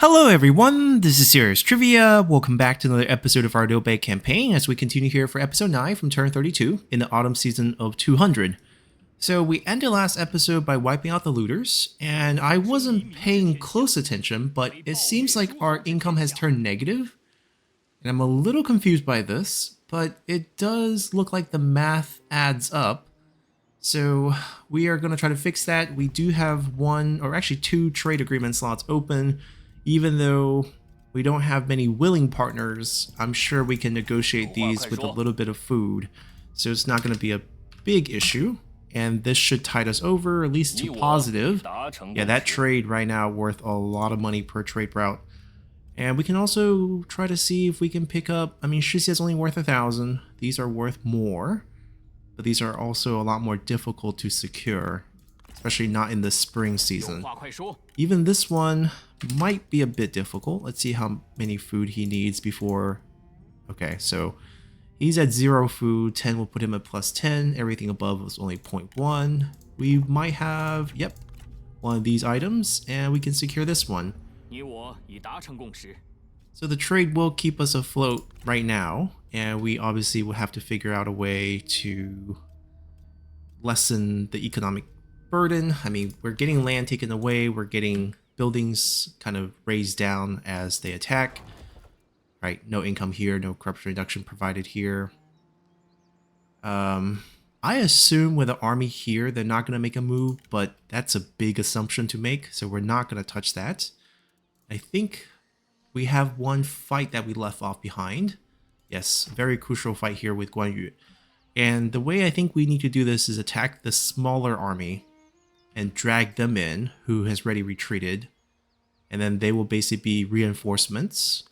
Hello everyone, this is Serious Trivia. Welcome back to another episode of our Liu Bei campaign as we continue here for episode 9 from turn 32 in the autumn season of 200. So we ended last episode by wiping out the looters, and I wasn't paying close attention, but it seems like our income has turned negative, and I'm a little confused by this, but it does look like the math adds up. So we are going to try to fix that. We do have one, or actually two trade agreement slots open. Even though we don't have many willing partners, I'm sure we can negotiate these with a little bit of food. So it's not going to be a big issue. And this should tide us over, at least to positive. Yeah, that trade right now worth a lot of money per trade route. And we can also try to see if we can pick up, I mean, Shisia's only worth 1,000. These are worth more. But these are also a lot more difficult to secure. Especially not in the spring season. Even this one might be a bit difficult. Let's see how many food he needs before. Okay, so he's at 0 food. 10 will put him at plus 10. Everything above was only 0.1. We might have, yep, one of these items, and we can secure this one. So the trade will keep us afloat right now, and we obviously will have to figure out a way to lessen the economic burden. I mean, we're getting land taken away, we're getting buildings kind of raised down as they attack. Right, no income here, no corruption reduction provided here. I assume with an army here, they're not going to make a move, but that's a big assumption to make, so we're not going to touch that. I think we have one fight that we left off behind. Yes, very crucial fight here with Guan. And the way I think we need to do this is attack the smaller army and drag them in, who has already retreated. And then they will basically be reinforcements.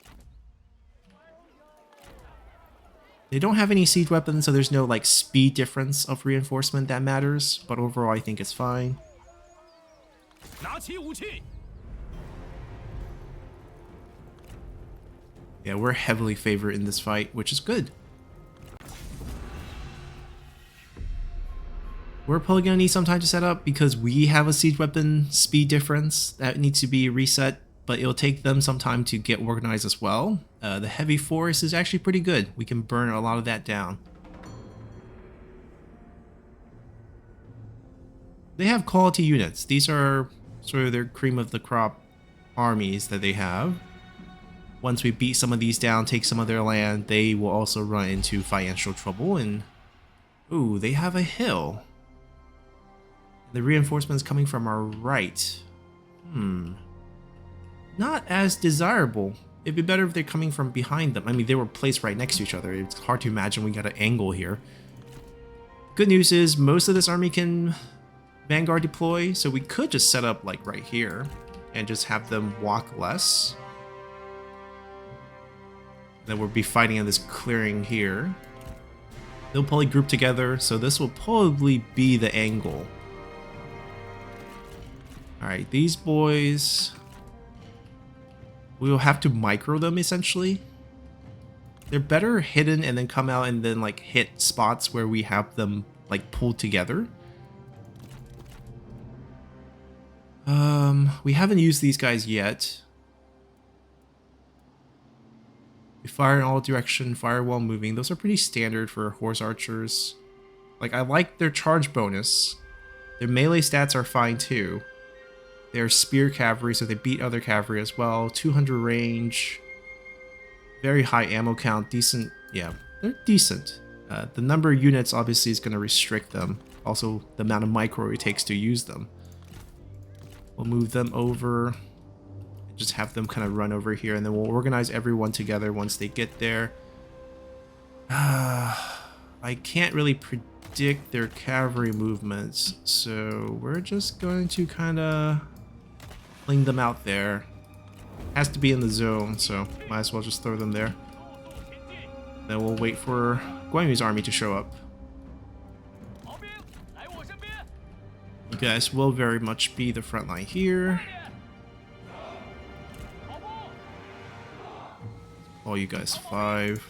They don't have any siege weapons, so there's no like speed difference of reinforcement that matters. But overall, I think it's fine. Yeah, we're heavily favored in this fight, which is good. We're probably going to need some time to set up because we have a siege weapon speed difference that needs to be reset, but it'll take them some time to get organized as well. The heavy force is actually pretty good. We can burn a lot of that down. They have quality units. These are sort of their cream of the crop armies that they have. Once we beat some of these down, take some of their land, they will also run into financial trouble. And ooh, they have a hill. The reinforcements coming from our right. Not as desirable. It'd be better if they're coming from behind them. I mean, they were placed right next to each other. It's hard to imagine we got an angle here. Good news is most of this army can Vanguard deploy, so we could just set up like right here and just have them walk less. Then we'll be fighting in this clearing here. They'll probably group together, so this will probably be the angle. Alright, these boys, we will have to micro them essentially. They're better hidden and then come out and then like hit spots where we have them like pulled together. We haven't used these guys yet. We fire in all direction, fire while moving. Those are pretty standard for horse archers. Like, I like their charge bonus. Their melee stats are fine too. They're spear cavalry, so they beat other cavalry as well. 200 range. Very high ammo count. Decent. Yeah, they're decent. The number of units obviously is going to restrict them. Also, the amount of micro it takes to use them. We'll move them over. Just have them kind of run over here, and then we'll organize everyone together once they get there. I can't really predict their cavalry movements, so we're just going to kind of fling them out there. Has to be in the zone, so might as well just throw them there. Then we'll wait for Guan Yu's army to show up. You guys will very much be the front line here. All you guys 5.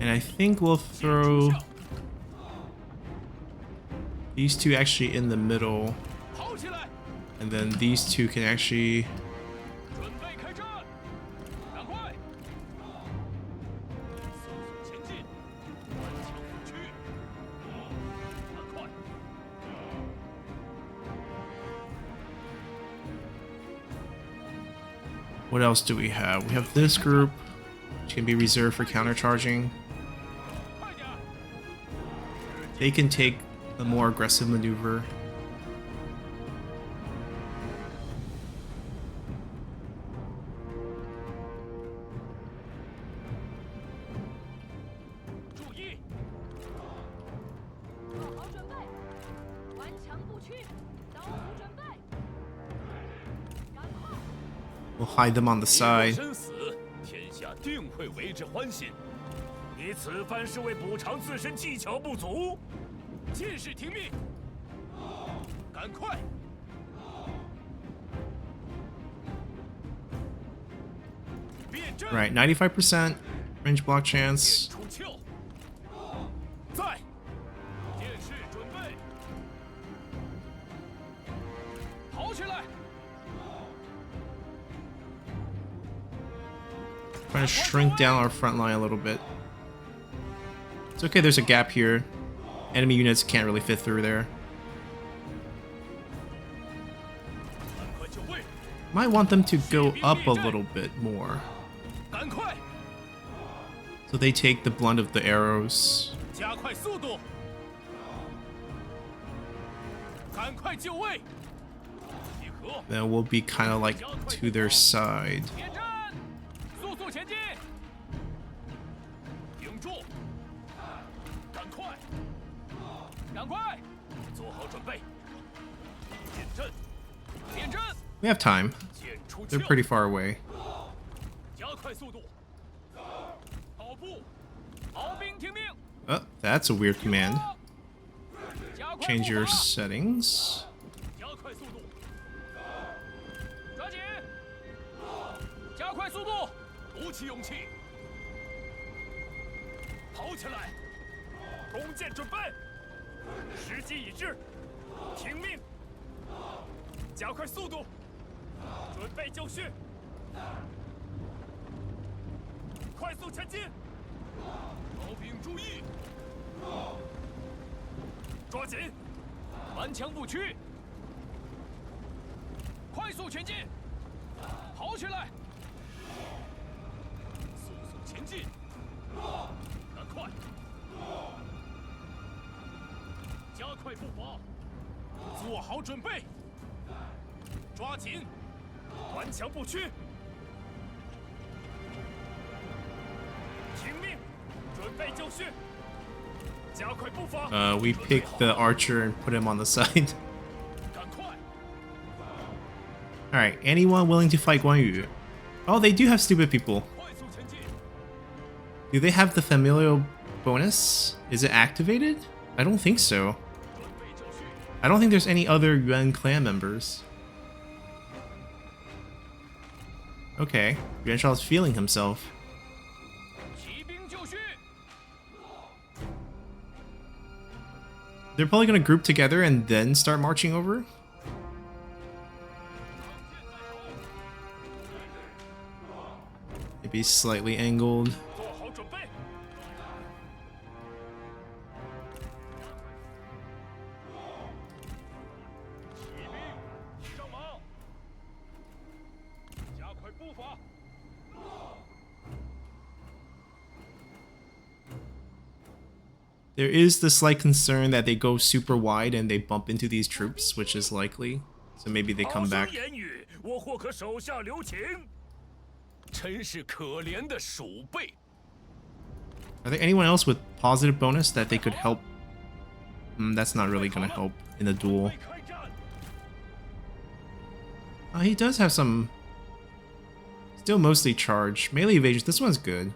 And I think we'll throw these two actually in the middle. And then these two can actually... What else do we have? We have this group, which can be reserved for countercharging. They can take a more aggressive maneuver. We'll hide them on the side. Right, 95% range block chance. Trying to shrink down our front line a little bit. It's okay, there's a gap here. Enemy units can't really fit through there. Might want them to go up a little bit more, so they take the blunt of the arrows. Then we'll be kind of like to their side. We have time. They're pretty far away. Oh, that's a weird command. Change your settings. We pick the archer and put him on the side. Alright, anyone willing to fight Guan Yu? Oh, they do have stupid people. Do they have the familial bonus? Is it activated? I don't think so. I don't think there's any other Yuan clan members. Okay, Yuan Shao's feeling himself. They're probably gonna group together and then start marching over. Maybe slightly angled. There is the slight concern that they go super wide and they bump into these troops, which is likely. So maybe they come back. Are there anyone else with positive bonus that they could help? That's not really going to help in a duel. He does have some... Still mostly charge. Melee evasion, this one's good.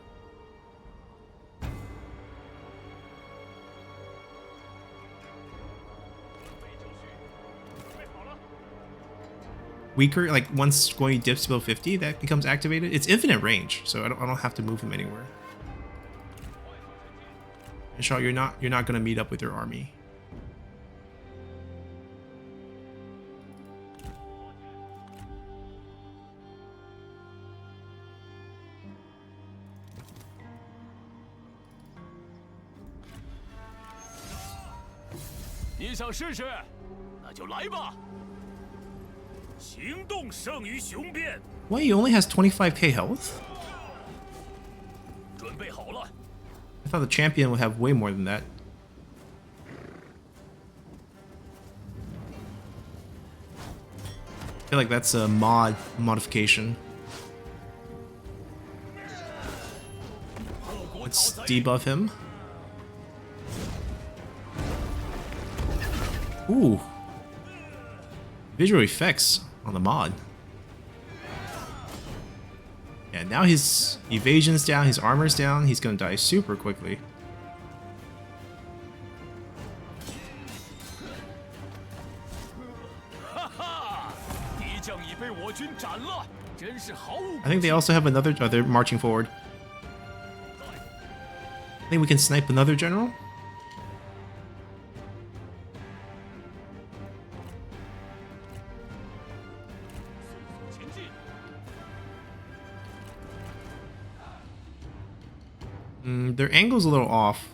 Weaker, like once Guan Yu dips below 50, that becomes activated. It's infinite range, so I don't have to move him anywhere. And Shaw, you're not gonna meet up with your army. Wait, he only has 25k health? I thought the champion would have way more than that. I feel like that's a modification. Let's debuff him. Ooh. Visual effects on the mod. Yeah, now his evasion's down, his armor's down, he's gonna die super quickly. I think they also have another... Oh, they're marching forward. I think we can snipe another general. Their angle's a little off.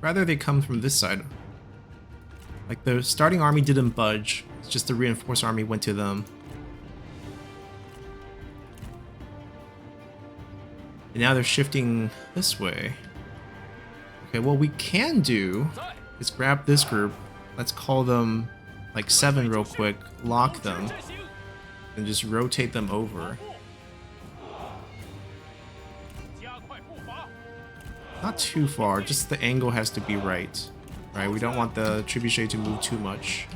Rather they come from this side. Like the starting army didn't budge. It's just the reinforced army went to them. And now they're shifting this way. Okay, what we can do is grab this group. Let's call them like 7 real quick. Lock them. And just rotate them over. Not too far, just the angle has to be right. Right, we don't want the trebuchet to move too much.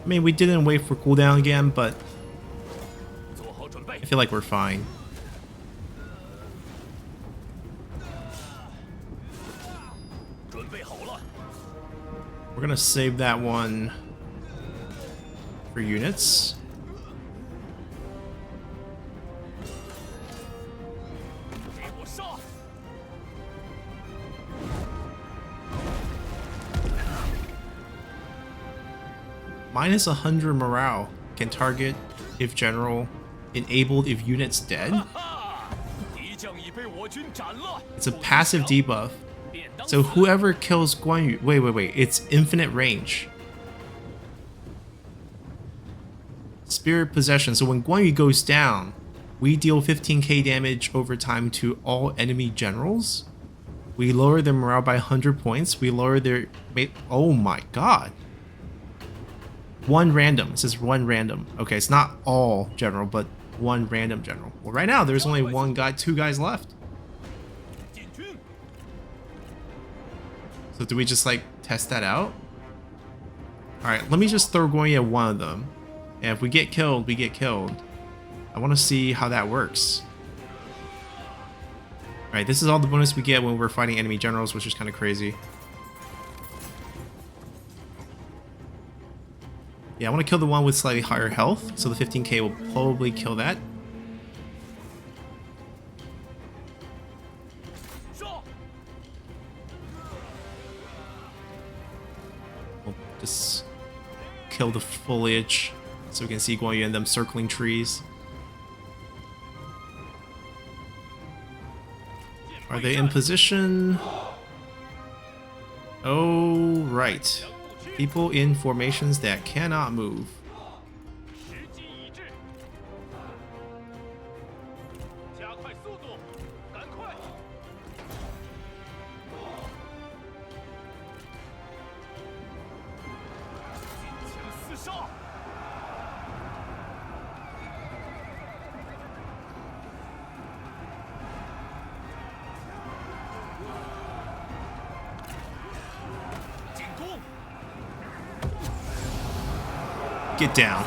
I mean, we didn't wait for cooldown again, but I feel like we're fine. We're gonna save that one for units. Minus 100 morale. Can target if general. Enabled if unit's dead. It's a passive debuff. So whoever kills Guan Yu... Wait. It's infinite range. Spirit Possession. So when Guan Yu goes down, we deal 15k damage over time to all enemy generals. We lower their morale by 100 points. We lower their... Oh my god. One random. It says one random. Okay, it's not all general, but one random general. Well, right now, there's only one guy, 2 guys left. So do we just, like, test that out? Alright, let me just throw Guan Yu at one of them. And if we get killed, we get killed. I want to see how that works. Alright, this is all the bonus we get when we're fighting enemy generals, which is kind of crazy. Yeah, I want to kill the one with slightly higher health, so the 15k will probably kill that. We'll just kill the foliage so we can see Guan Yu and them circling trees. Are they in position? Oh, right. People in formations that cannot move. Get down.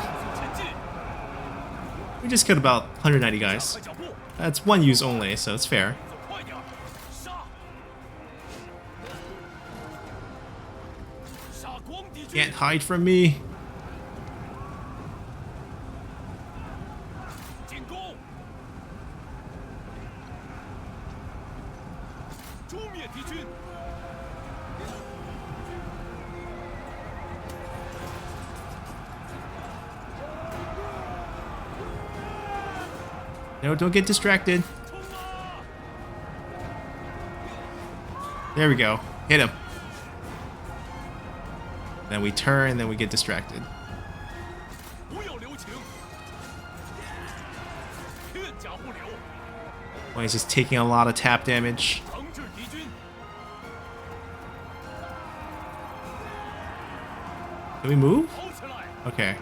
We just killed about 190 guys. That's one use only, so it's fair. Can't hide from me. No, don't get distracted. There we go. Hit him. Then we turn, then we get distracted. Well, he's just taking a lot of tap damage. Can we move? Okay.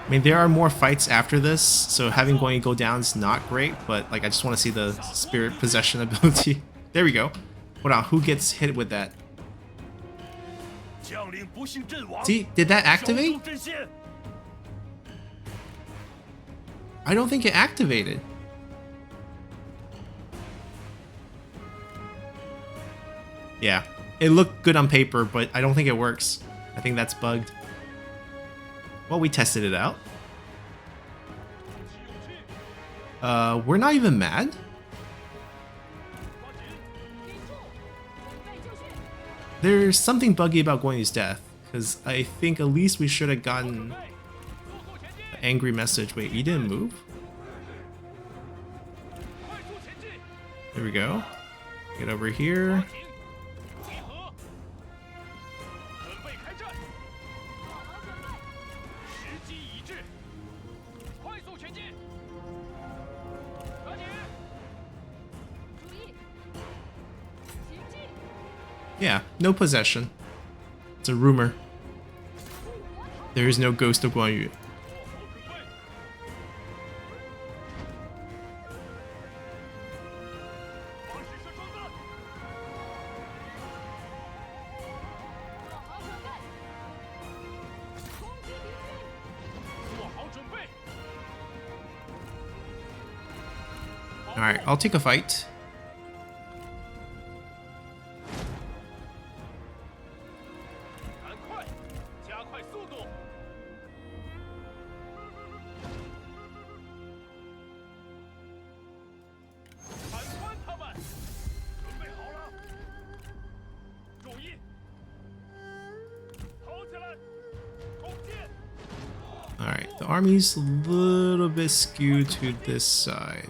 I mean, there are more fights after this, so having Guan go down is not great, but like I just want to see the spirit possession ability. There we go. Hold on, who gets hit with that? See, did that activate? I don't think it activated. Yeah, it looked good on paper, but I don't think it works. I think that's bugged. Well, we tested it out. We're not even mad. There's something buggy about Guan death, because I think at least we should have gotten an angry message. Wait, he didn't move? There we go. Get over here. Yeah, no possession. It's a rumor. There is no ghost of Guan Yu. Alright, I'll take a fight. Alright, the army's a little bit skewed to this side.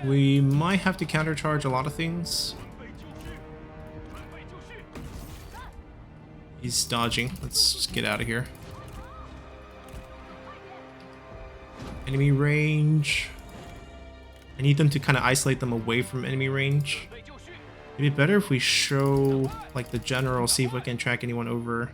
We might have to countercharge a lot of things. He's dodging. Let's just get out of here. Enemy range. I need them to kind of isolate them away from enemy range. It'd be better if we show like the general, see if we can track anyone over.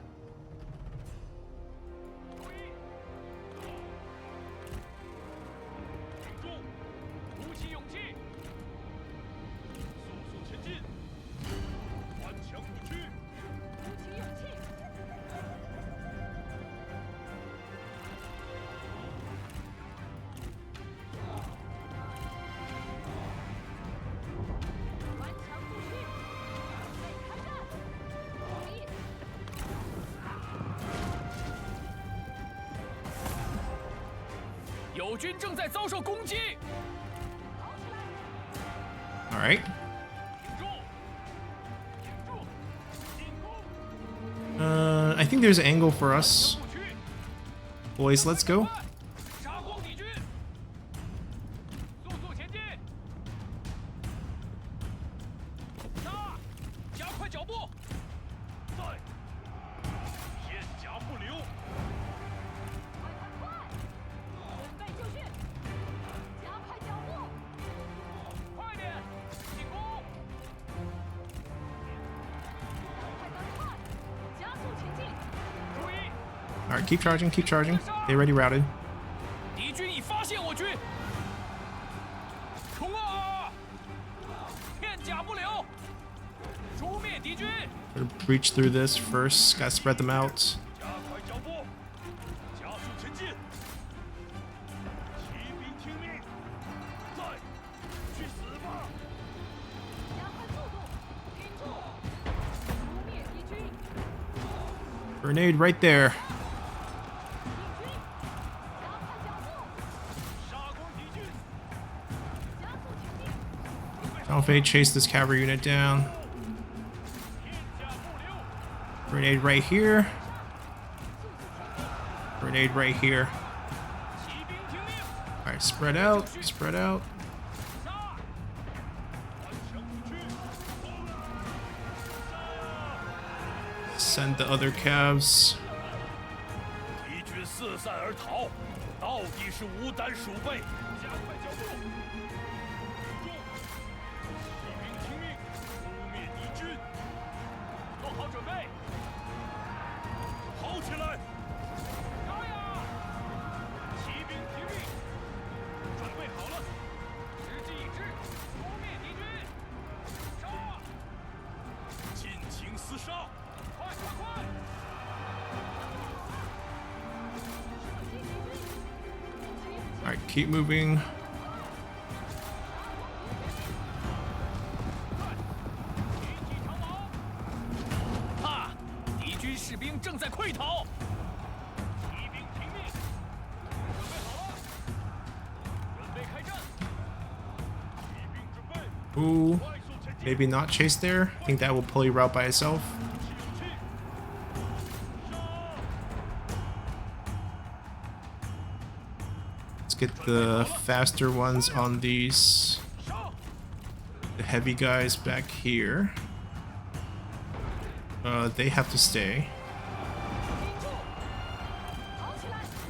Alright. I think there's an angle for us. Boys, let's go. Alright, keep charging, keep charging. They already routed. Gotta breach through this first, gotta spread them out. Grenade right there. Nanpi chase this cavalry unit down. Grenade right here. Grenade right here. Alright, spread out, spread out. Send the other calves. Alright, keep moving. Ooh, maybe not chase there. I think that will pull you out by itself. Let's get the faster ones on these. The heavy guys back here. They have to stay.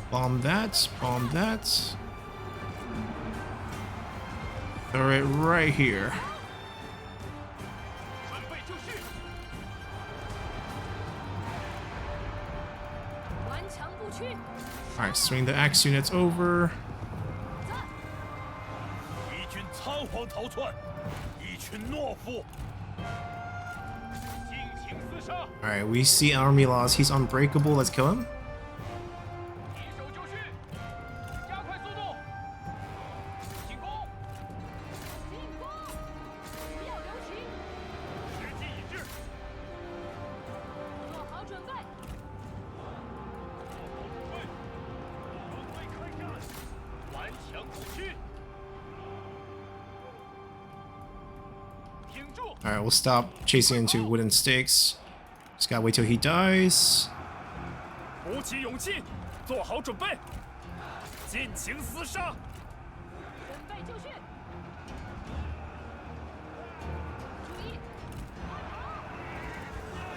Bomb that, bomb that. Throw it right here. Alright, swing the axe units over. Alright, we see Army Laws. He's unbreakable. Let's kill him. Alright, we'll stop chasing into wooden stakes. Just gotta wait till he dies.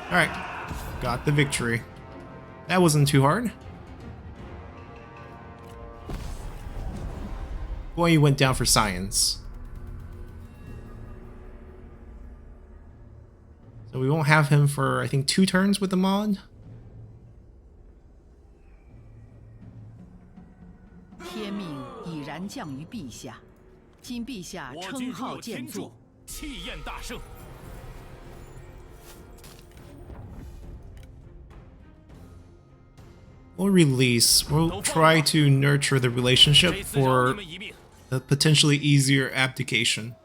Alright, got the victory. That wasn't too hard. Boy, you went down for science. So we won't have him for, I think, 2 turns with the mod. We'll release. We'll try to nurture the relationship for a potentially easier abdication.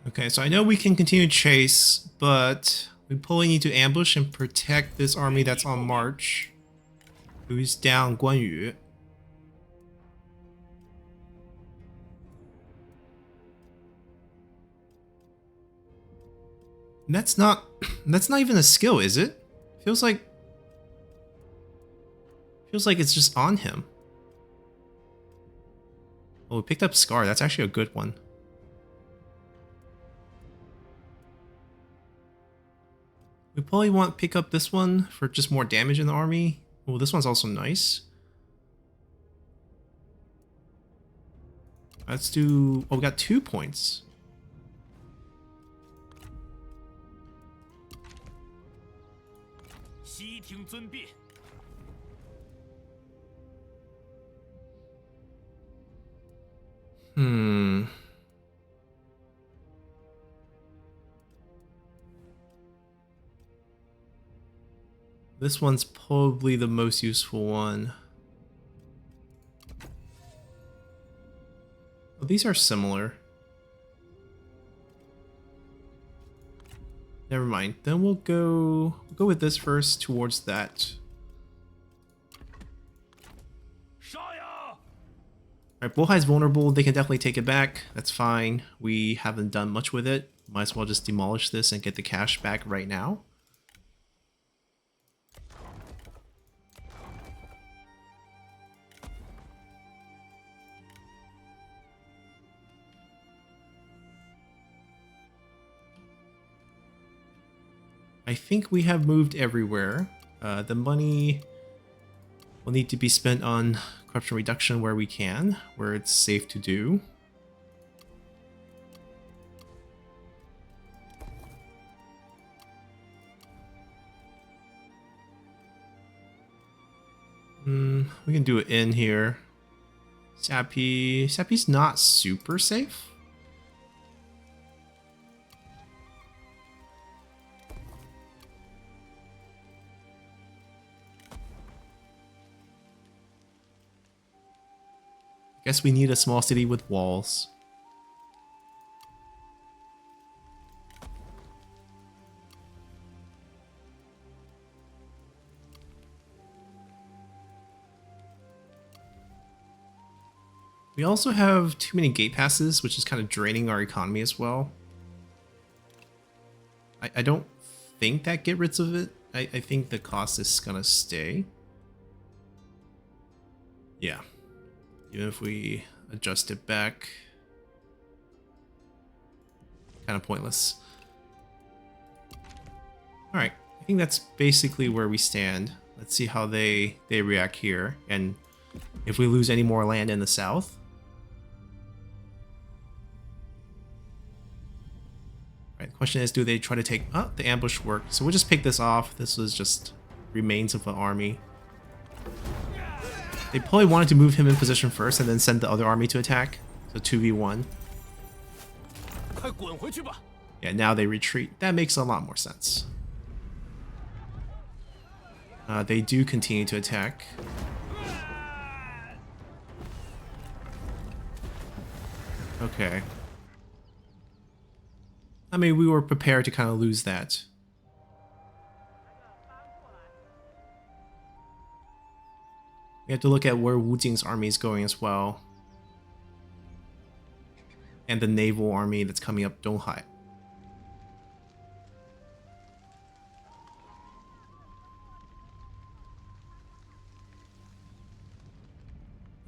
Okay, so I know we can continue chase, but we probably need to ambush and protect this army that's on march. Who's down Guan Yu. That's not that's not even a skill, is it? Feels like it's just on him. Oh, we picked up Scar. That's actually a good one. We probably want to pick up this one for just more damage in the army. Oh, this one's also nice. Let's do... Oh, we got 2 points. This one's probably the most useful one. Oh, these are similar. Never mind. Then we'll go with this first towards that. Alright, Bohai's vulnerable. They can definitely take it back. That's fine. We haven't done much with it. Might as well just demolish this and get the cash back right now. I think we have moved everywhere. The money will need to be spent on corruption reduction where we can, where it's safe to do. We can do it in here. Sappy's not super safe. Guess we need a small city with walls. We also have too many gate passes, which is kind of draining our economy as well. I don't think that get rid of it. I think the cost is gonna stay. Yeah. Even if we adjust it back. Kind of pointless. Alright, I think that's basically where we stand. Let's see how they react here, and if we lose any more land in the south. Right, the question is, do they try to take... Oh, the ambush worked. So we'll just pick this off. This was just remains of an army. They probably wanted to move him in position first and then send the other army to attack. So 2v1. Yeah, now they retreat. That makes a lot more sense. They do continue to attack. Okay. I mean, we were prepared to kind of lose that. We have to look at where Wu Jing's army is going as well. And the naval army that's coming up Donghai.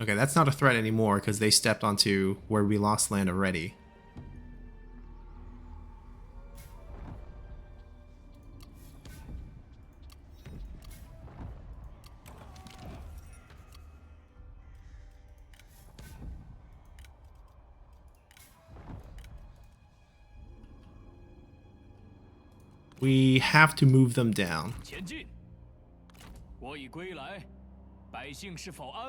Okay, that's not a threat anymore because they stepped onto where we lost land already. We have to move them down.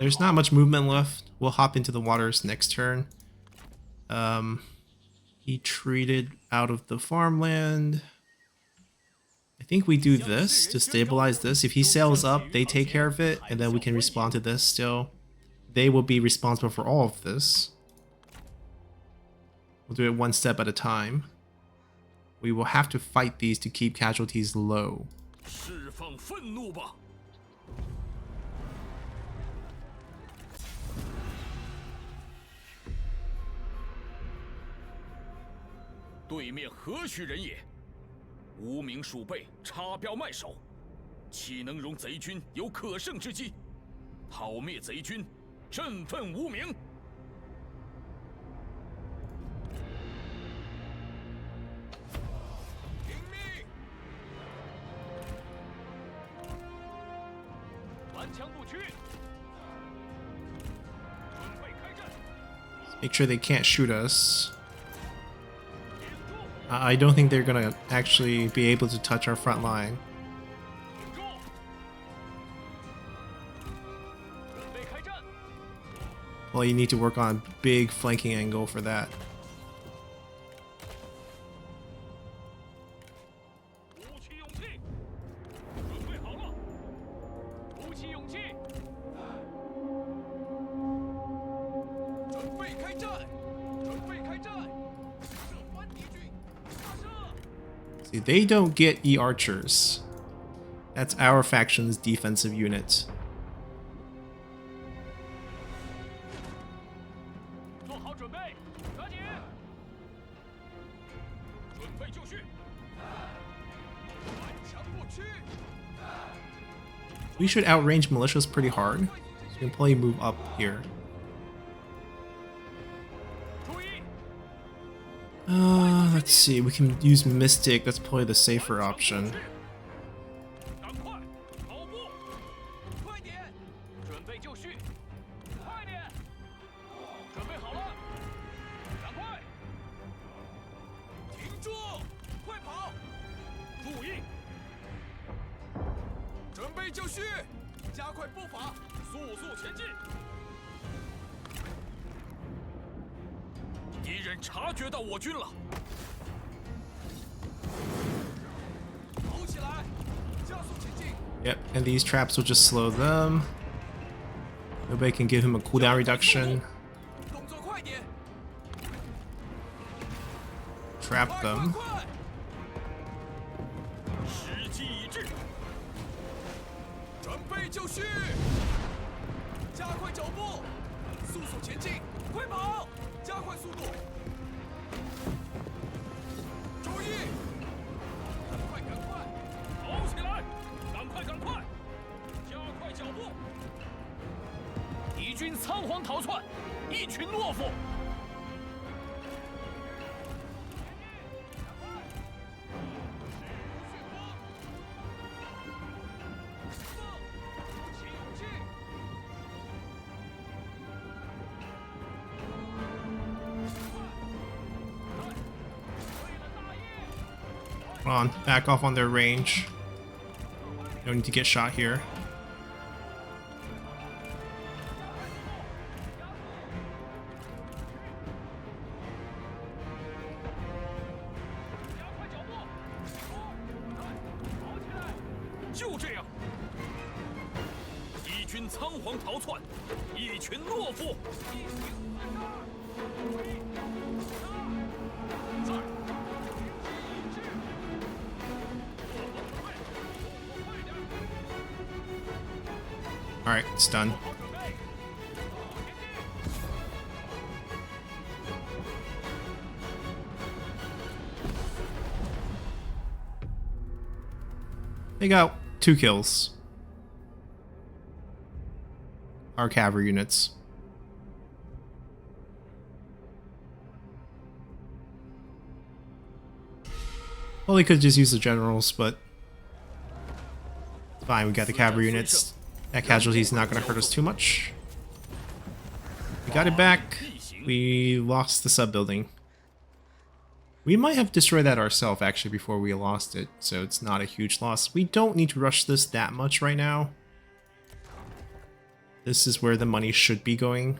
There's not much movement left. We'll hop into the waters next turn. He treated out of the farmland. I think we do this to stabilize this. If he sails up, they take care of it, and then we can respond to this still. They will be responsible for all of this. We'll do it one step at a time. We will have to fight these to keep casualties low. 无名鼠辈插标卖首，岂能容贼军有可胜之机？讨灭贼军，振奋无名。听命！顽强不屈。准备开战。Make sure they can't shoot us. I don't think they're gonna actually be able to touch our front line. Well, you need to work on a big flanking angle for that. See, they don't get E-archers. That's our faction's defensive unit. We should outrange militias pretty hard, so we can probably move up here. Let's see, we can use Mystic, that's probably the safer option. Yep, and these traps will just slow them. Nobody can give him a cooldown reduction. Trap them. Come on, back off on their range. Don't need to get shot here. Alright, it's done. They got 2 kills. Our cavalry units. Well, they could just use the generals, but fine, we got the cavalry units. That casualty is not going to hurt us too much. We got it back. We lost the sub-building. We might have destroyed that ourselves, actually, before we lost it, so it's not a huge loss. We don't need to rush this that much right now. This is where the money should be going.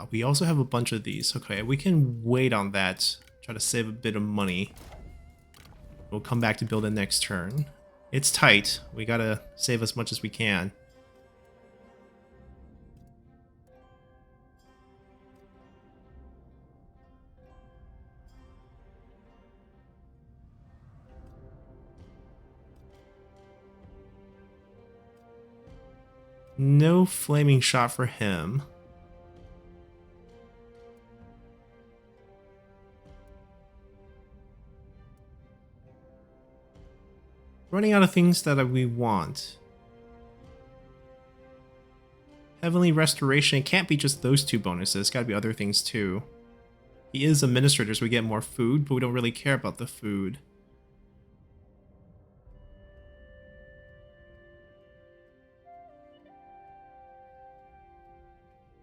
We also have a bunch of these. Okay, we can wait on that. Try to save a bit of money. We'll come back to build it next turn. It's tight. We gotta save as much as we can. No flaming shot for him. Running out of things that we want. Heavenly Restoration, it can't be just those 2 bonuses, it's gotta be other things too. He is administrator, so we get more food, but we don't really care about the food.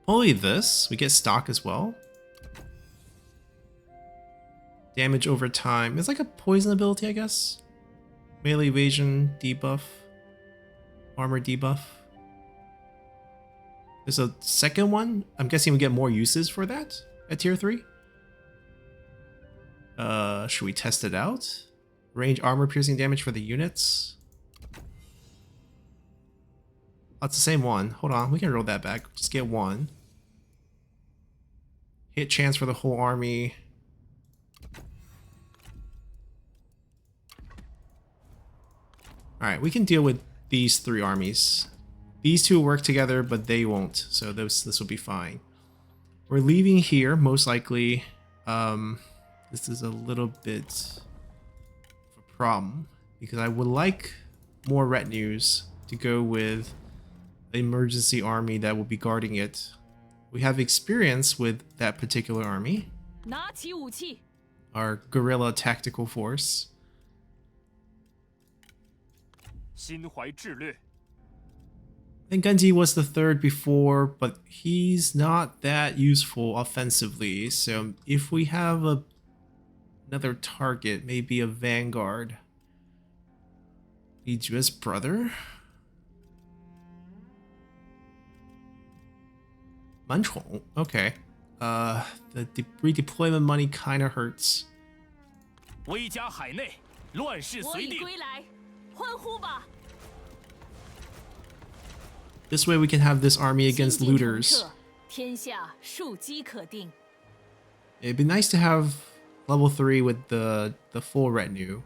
Only this, we get stock as well. Damage over time, it's like a poison ability, I guess. Melee evasion debuff, armor debuff. There's a second one. I'm guessing we get more uses for that at tier 3. Should we test it out? Range armor piercing damage for the units. Oh, it's the same one. Hold on, we can roll that back. Just get 1. Hit chance for the whole army. Alright, we can deal with these 3 armies. These 2 work together, but they won't, so this will be fine. We're leaving here, most likely. This is a little bit of a problem, because I would like more retinues to go with the emergency army that will be guarding it. We have experience with that particular army. Our guerrilla tactical force. I think Genji was the 3rd before, but he's not that useful offensively. So if we have another target, maybe a vanguard. Li Jue's brother? Manchong, okay. The redeployment money kind of hurts. This way we can have this army against looters. It'd be nice to have level 3 with the full retinue.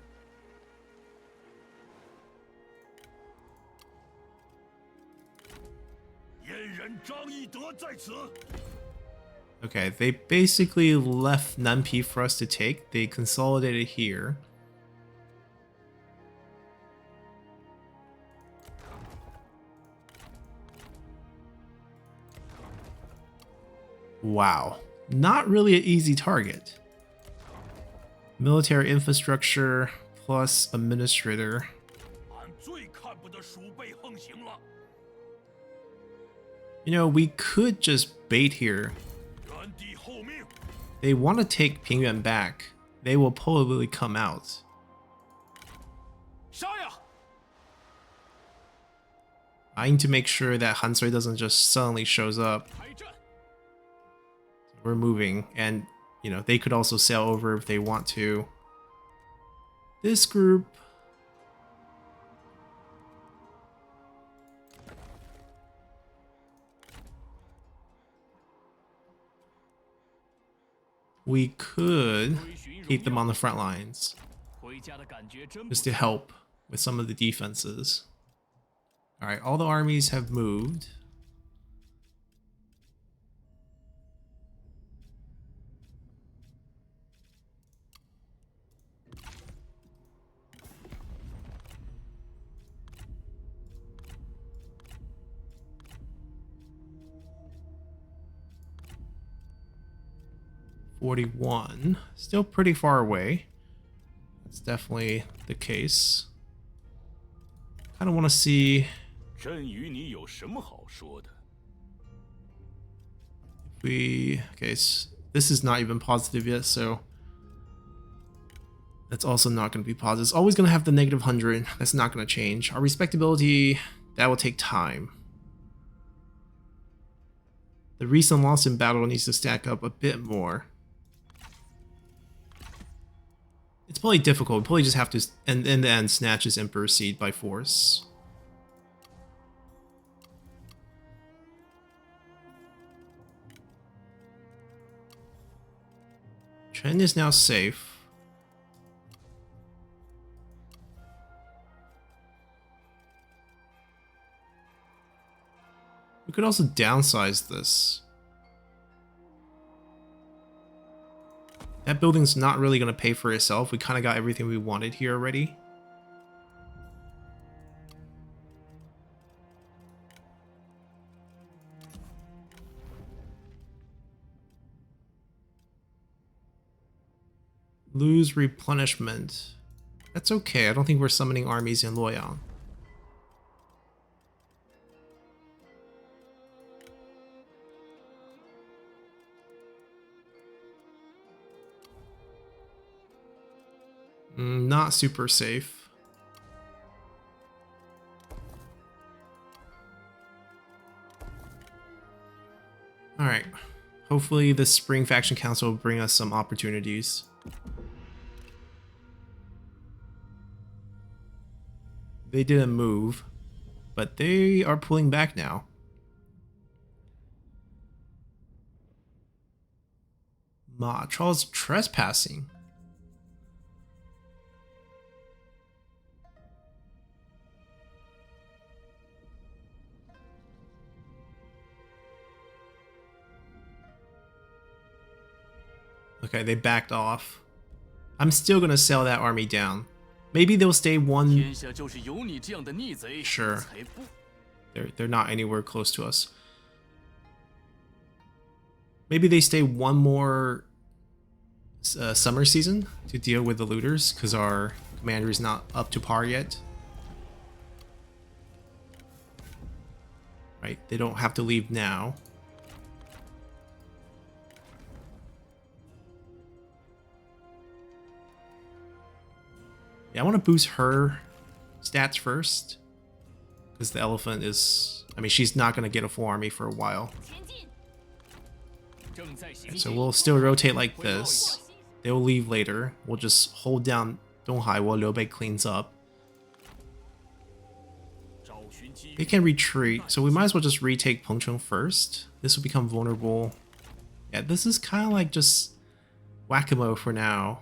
Okay, they basically left Nanpi for us to take. They consolidated here. Wow, not really an easy target. Military infrastructure plus administrator. You know, we could just bait here. They want to take Pingyuan back. They will probably come out. I need to make sure that Hansui doesn't just suddenly shows up. We're moving, and you know, they could also sail over if they want to. This group, we could keep them on the front lines just to help with some of the defenses. Alright, all the armies have moved. .41, still pretty far away. That's definitely the case. Kind of want to see if we. Okay, so this is not even positive yet, so that's also not going to be positive. It's always going to have the -100. That's not going to change. Our respectability, that will take time. The recent loss in battle needs to stack up a bit more. It's probably difficult. We probably just have to, in the end, snatch his Emperor Seed by force. Chen is now safe. We could also downsize this. That building's not really going to pay for itself. We kind of got everything we wanted here already. Lose replenishment. That's okay. I don't think we're summoning armies in Luoyang. Not super safe. Alright. Hopefully this Spring Faction Council will bring us some opportunities. They didn't move, but they are pulling back now. Ma Charles trespassing. Okay, they backed off. I'm still gonna sell that army down. Maybe they'll stay one. Sure. They're not anywhere close to us. Maybe they stay one more summer season to deal with the looters, because our commander is not up to par yet. Right, they don't have to leave now. Yeah, I want to boost her stats first, because the elephant is, I mean, she's not going to get a full army for a while. And so we'll still rotate like this. They'll leave later. We'll just hold down Donghai while Liu Bei cleans up. They can retreat, so we might as well just retake Pengcheng first. This will become vulnerable. Yeah, this is kind of like just whack-a-mole for now.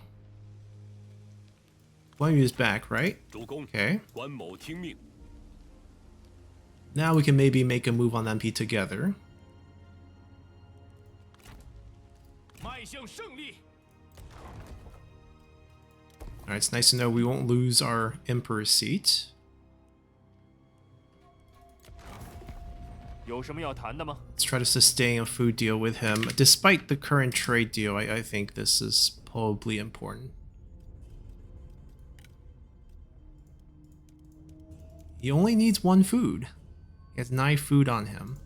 Guan Yu is back, right? Okay. Now we can maybe make a move on Nanpi together. Alright, it's nice to know we won't lose our Emperor's seat. Let's try to sustain a food deal with him. Despite the current trade deal, I think this is probably important. He only needs one food. He has 9 food on him.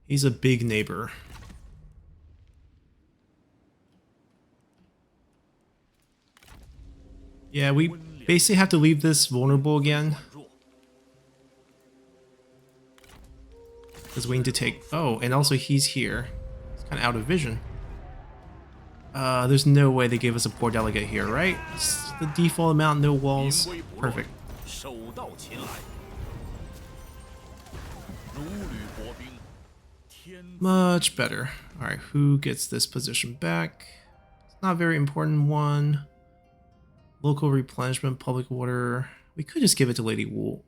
He's a big neighbor. Yeah, we basically have to leave this vulnerable again. Because we need to take... Oh, and also he's here. It's kind of out of vision. There's no way they gave us a poor delegate here, right? It's the default amount, no walls. Perfect. Much better. Alright, who gets this position back? It's not a very important one. Local replenishment, public water. We could just give it to Lady Wu.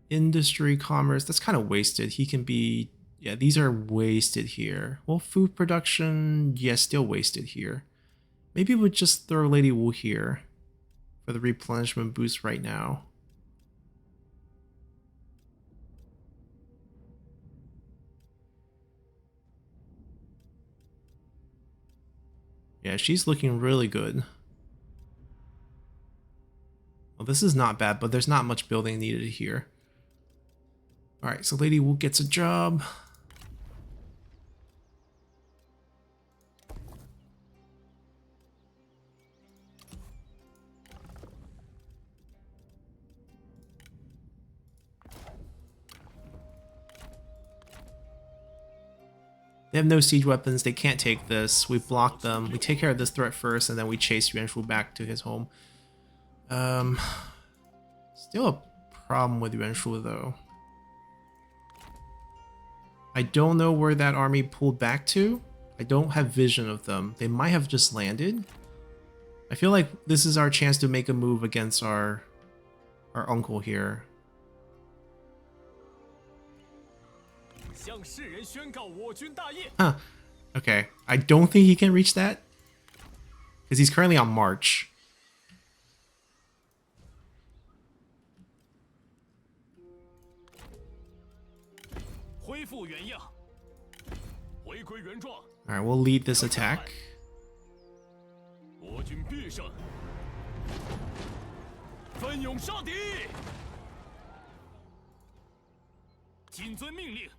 Industry, commerce, that's kind of wasted. He can be... Yeah, these are wasted here. Well, food production, yeah, still wasted here. Maybe we'll just throw Lady Wu here for the replenishment boost right now. Yeah, she's looking really good. Well, this is not bad, but there's not much building needed here. Alright, so Lady Wu gets a job. They have no siege weapons, they can't take this. We block them, we take care of this threat first, and then we chase Yuan Shu back to his home. Still a problem with Yuan Shu though. I don't know where that army pulled back to. I don't have vision of them. They might have just landed. I feel like this is our chance to make a move against our uncle here. Huh. Okay. I don't think he can reach that. Because he's currently on march. 恢复原样，回归原状。 Alright, we'll lead this attack. 国军必胜，奋勇杀敌，谨遵命令。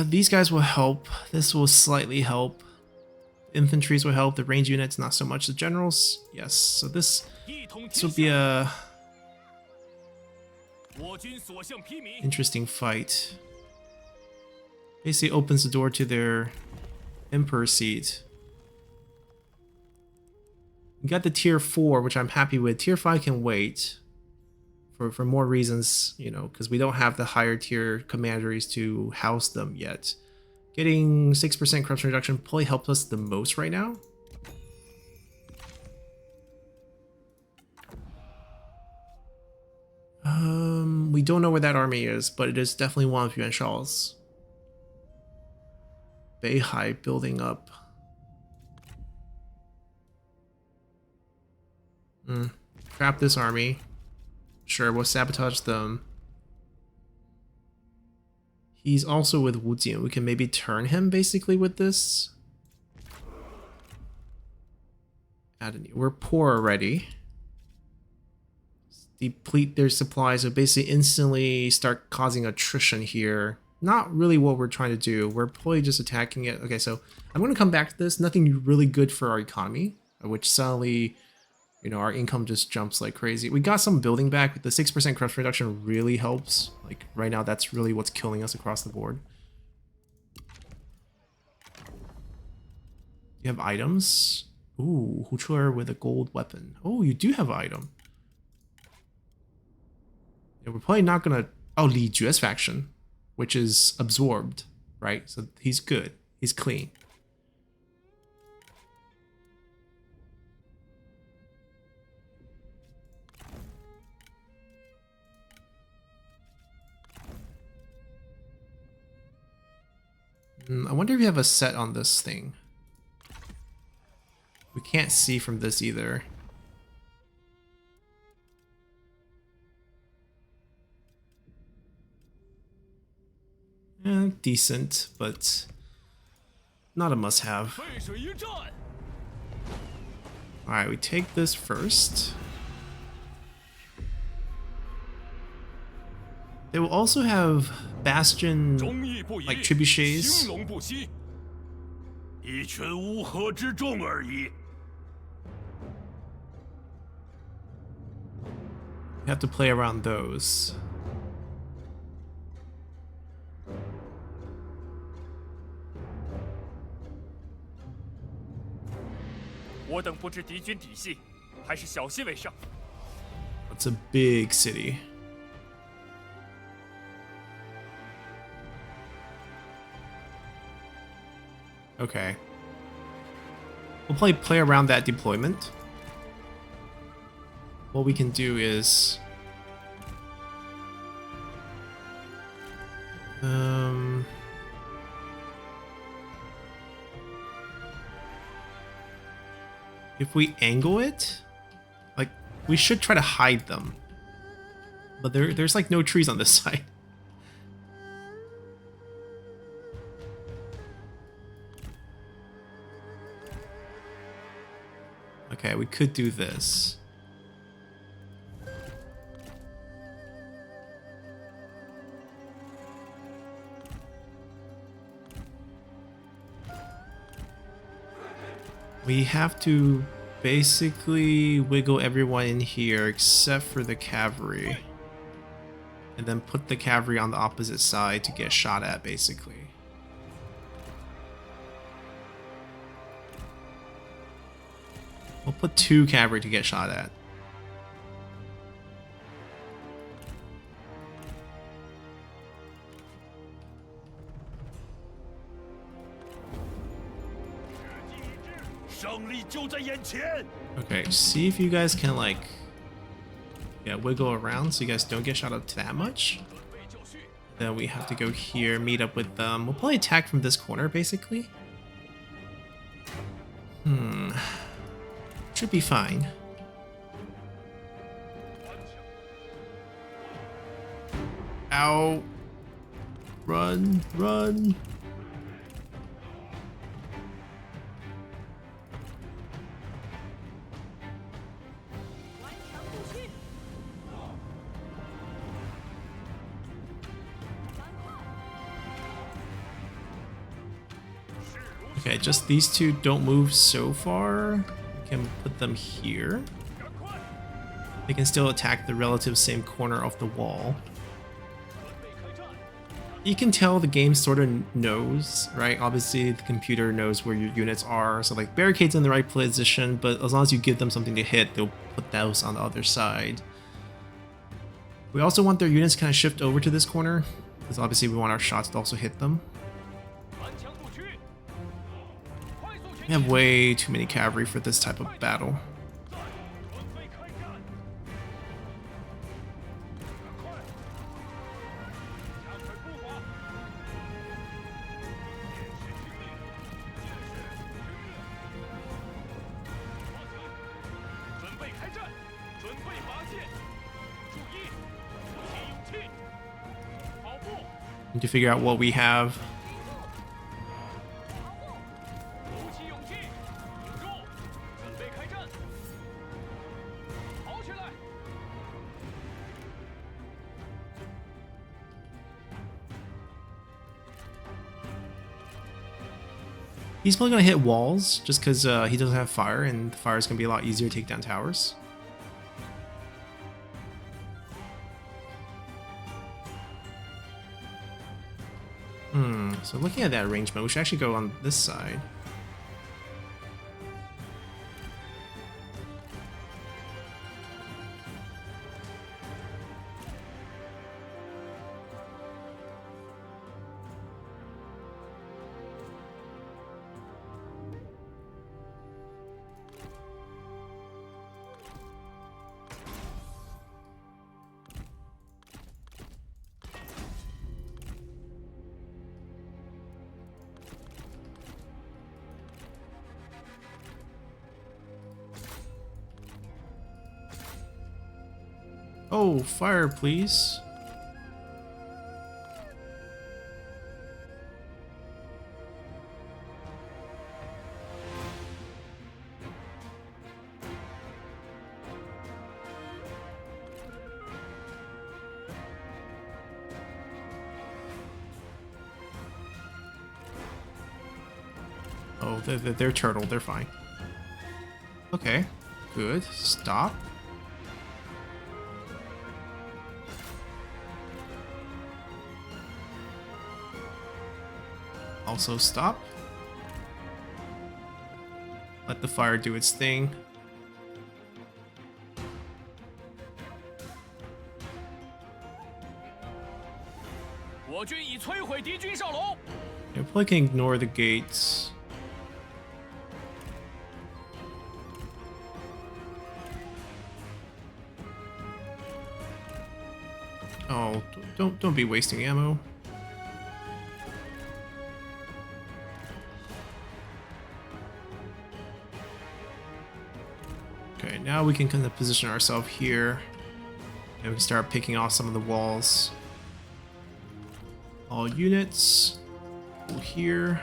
These guys will help. This will slightly help. Infantries will help. The range units, not so much. The generals, yes. So this will be a 我军所向披靡。 interesting fight. Basically opens the door to their emperor seat. We got the tier 4, which I'm happy with. Tier 5 can wait for more reasons, you know, because we don't have the higher tier commanderies to house them yet. Getting 6% corruption reduction probably helps us the most right now. We don't know where that army is, but it is definitely one of Yuan Shao's. Beihai building up. Trap this army. Sure, we'll sabotage them. He's also with Wu Jin. We can maybe turn him basically with this. We're poor already. Deplete their supplies, so basically instantly start causing attrition here. Not really what we're trying to do. We're probably just attacking it. Okay, so I'm going to come back to this. Nothing really good for our economy, which suddenly, you know, our income just jumps like crazy. We got some building back. The 6% corruption reduction really helps. Like right now, that's really what's killing us across the board. You have items. Ooh, Huchuer with a gold weapon. Oh, you do have an item. Yeah, we're probably not gonna. Oh, Li Jue's faction, which is absorbed, right? So he's good. He's clean. I wonder if you have a set on this thing. We can't see from this either. Decent, but not a must-have. Alright, we take this first. They will also have Bastion, like trebuchets. You have to play around those. It's a big city. Okay. We'll probably play around that deployment. What we can do is... if we angle it, like, we should try to hide them. But there's like no trees on this side. Okay, we could do this. We have to basically wiggle everyone in here except for the cavalry. And then put the cavalry on the opposite side to get shot at, basically. We'll put 2 cavalry to get shot at. Okay, see if you guys can, like, yeah, wiggle around so you guys don't get shot up that much. Then we have to go here, meet up with them. We'll probably attack from this corner, basically. Should be fine. Ow. Run, run. Okay, just these two don't move so far. We can put them here. They can still attack the relative same corner of the wall. You can tell the game sort of knows, right? Obviously, the computer knows where your units are, so like barricades in the right position, but as long as you give them something to hit, they'll put those on the other side. We also want their units to kind of shift over to this corner, because obviously we want our shots to also hit them. We have way too many cavalry for this type of battle. Need to figure out what we have. He's probably going to hit walls just because he doesn't have fire, and fire is going to be a lot easier to take down towers. So looking at that arrangement, we should actually go on this side. Oh, fire, please. Oh, they're turtle, they're fine. Okay, good. Stop. Also stop. Let the fire do its thing. You probably can ignore the gates. Oh, don't be wasting ammo. Okay, now we can kind of position ourselves here, and we can start picking off some of the walls. All units, go here,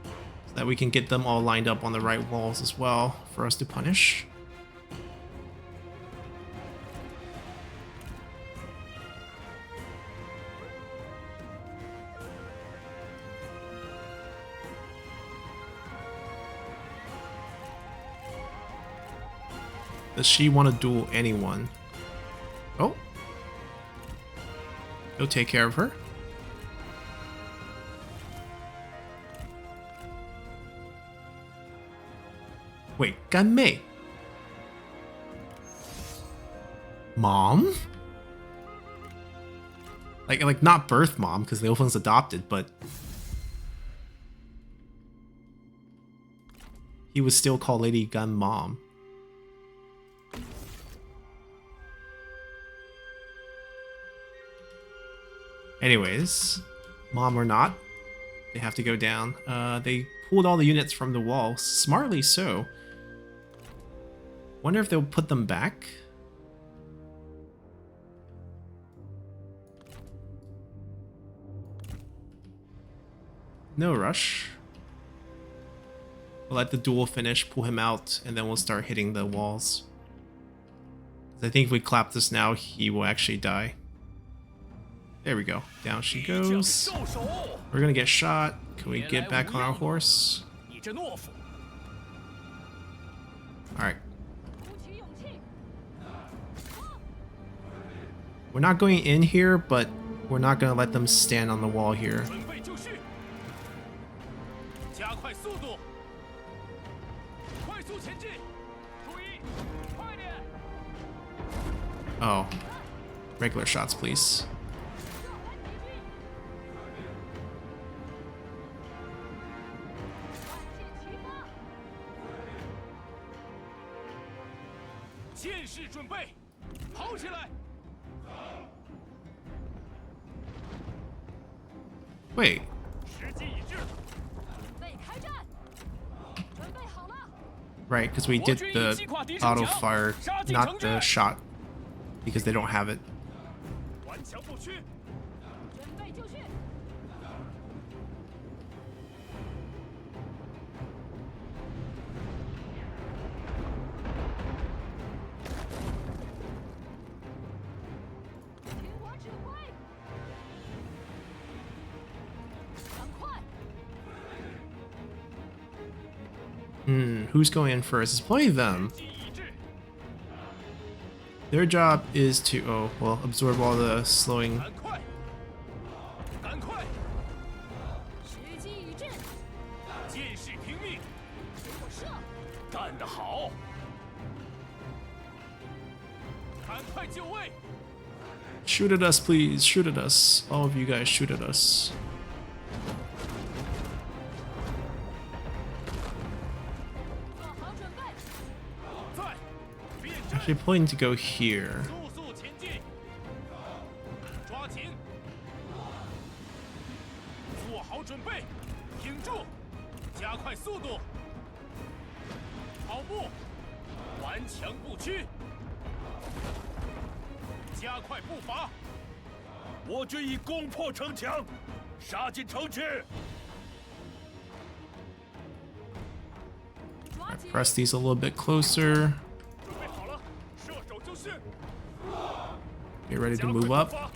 so that we can get them all lined up on the right walls as well for us to punish. Does she want to duel anyone? Oh. Go take care of her. Wait, Ganmei. Mom? Like not birth mom, because the old one's adopted, but he would still call Lady Gun mom. Anyways, mom or not, they have to go down. They pulled all the units from the wall, smartly so. Wonder if they'll put them back? No rush. We'll let the duel finish, pull him out, and then we'll start hitting the walls. I think if we clap this now, he will actually die. There we go. Down she goes. We're gonna get shot. Can we get back on our horse? Alright. We're not going in here, but we're not gonna let them stand on the wall here. Oh. Regular shots, please. Wait. Right, because we did the auto fire, not the shot, because they don't have it. Who's going in first? It's probably them. Their job is to, oh, well, absorb all the slowing. Shoot at us, please. Shoot at us. All of you guys shoot at us. Actually, planning to go here. Press these a little bit closer. Get ready to move up.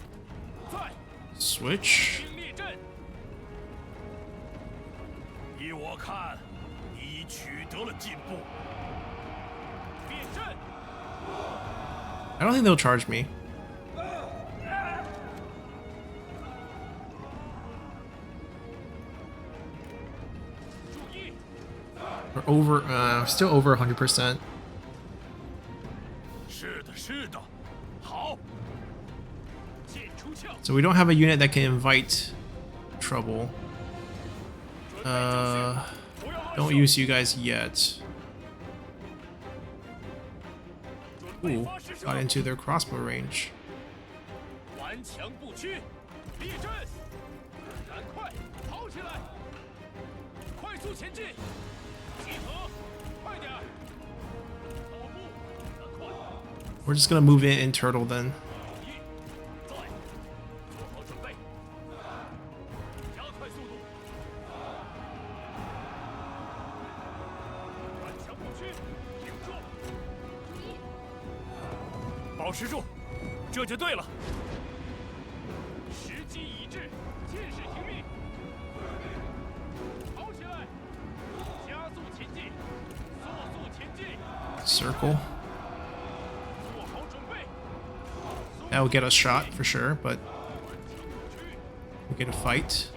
Switch. I don't think they'll charge me. We're over, still over 100%. So we don't have a unit that can invite trouble. Don't use you guys yet. Ooh, got into their crossbow range. We're just gonna move in and turtle then. Circle. That will get us shot for sure, but we'll get a fight.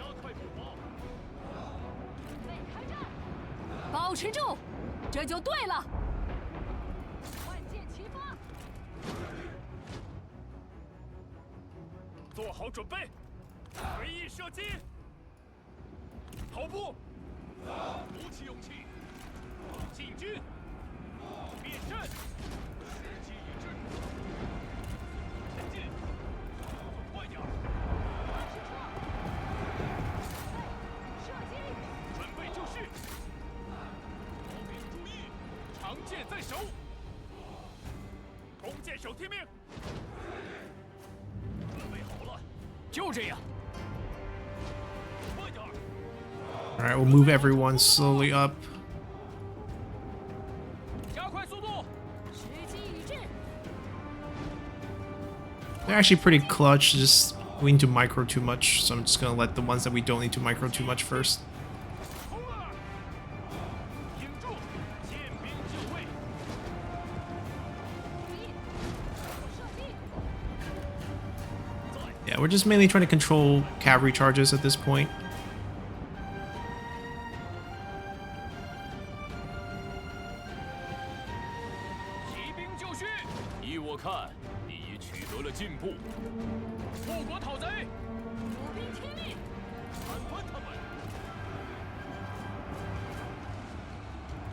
Alright, we'll move everyone slowly up. 加快速度， They're actually pretty clutch, just we need to micro too much, so I'm just gonna let the ones that we don't need to micro too much first. 冲啊！挺住，剑兵就位。 Yeah, we're just mainly trying to control cavalry charges at this point. 骑兵就绪，依我看，你已取得了进步。护国讨贼，步兵听命，砍断他们。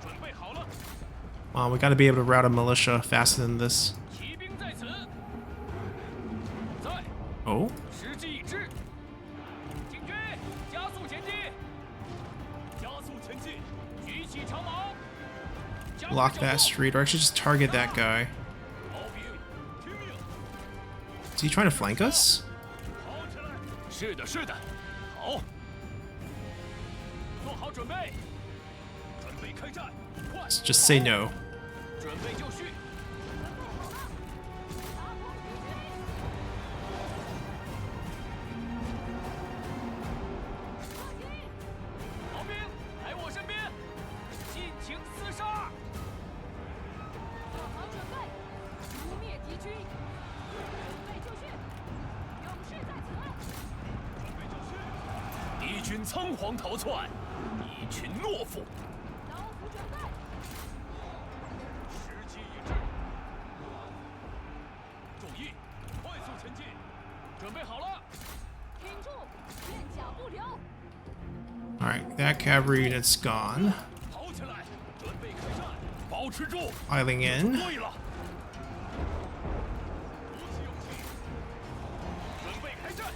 准备好了， We gotta be able to route a militia faster than this. 骑兵在此。在， Oh? 时机已至。进军，加速前进。加速前进，举起长矛。加快 Block 脚 that 步 street, or actually just target that guy. 炮兵，听命。 Is he trying to flank us? 跑起来！是的，是的，好，做好准备，准备开战，快！ Just say no. 准备就绪。炮兵来我身边，尽情厮杀。做好准备，诛灭敌军。准备就绪，勇士在此。准备就绪。敌军仓皇逃窜，一群懦夫。刀斧准备。时机已至。注意，快速前进。准备好了。挺住，阵脚不留。 Alright, that cavalry unit's gone. 跑起来，准备开战，保持住。 Piling in. 对了，鼓起勇气，准备开战。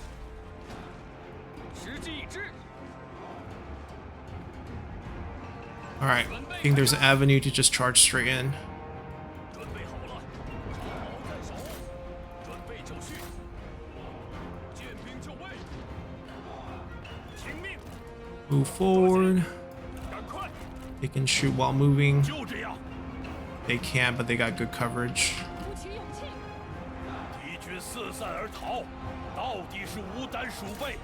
时机已至。 Alright, I think there's an avenue to just charge straight in. 准备好了，长矛在手，准备就绪。剑兵就位，听命， Move forward. 赶快， They can shoot while moving. 就这样。 They can, but they got good coverage. 鼓起勇气。敌军四散而逃，到底是无胆鼠辈。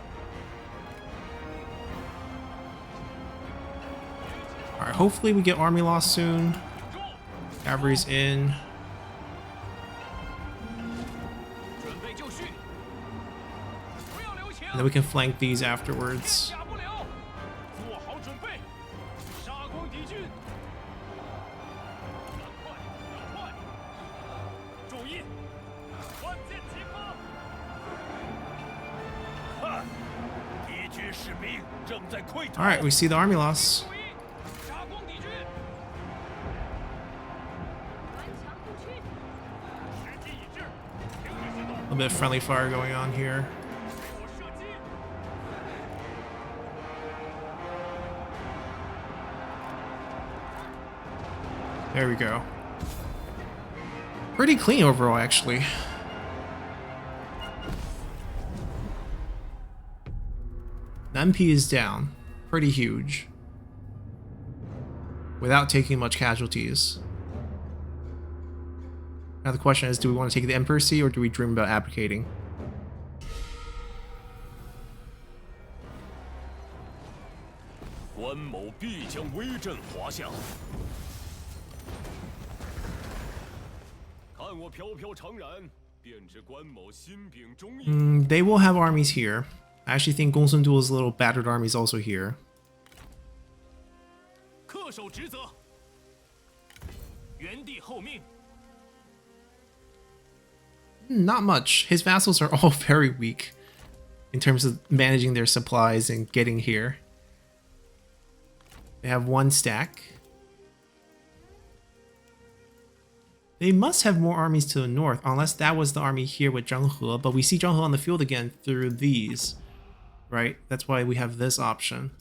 Alright, hopefully we get army loss soon. Cavalry's in. 准备就绪，不要留情。 And then we can flank these afterwards. 下不了，做好准备，杀光敌军。赶快，赶快！注意，关键前方！看，敌军士兵正在溃逃。 Alright, we see the army loss. 注意，杀光敌军。顽强不屈。时机已至，停止行动。 A little bit of friendly fire going on here. 给我射击！ There we go. Pretty clean overall, actually. Nanpi is down. Pretty huge. Without taking much casualties. Now the question is, do we want to take the Emperor Sea or do we dream about abdicating? 关某必将威震华夏。看我飘飘长髯，便知关某心秉忠义。 They will have armies here. I actually think Gongsun-Du's little battered army is also here. 恪守职责，原地候命。 Not much. His vassals are all very weak in terms of managing their supplies and getting here. They have one stack. They must have more armies to the north, unless that was the army here with Zheng He, but we see Zheng He on the field again through these, right? That's why we have this option.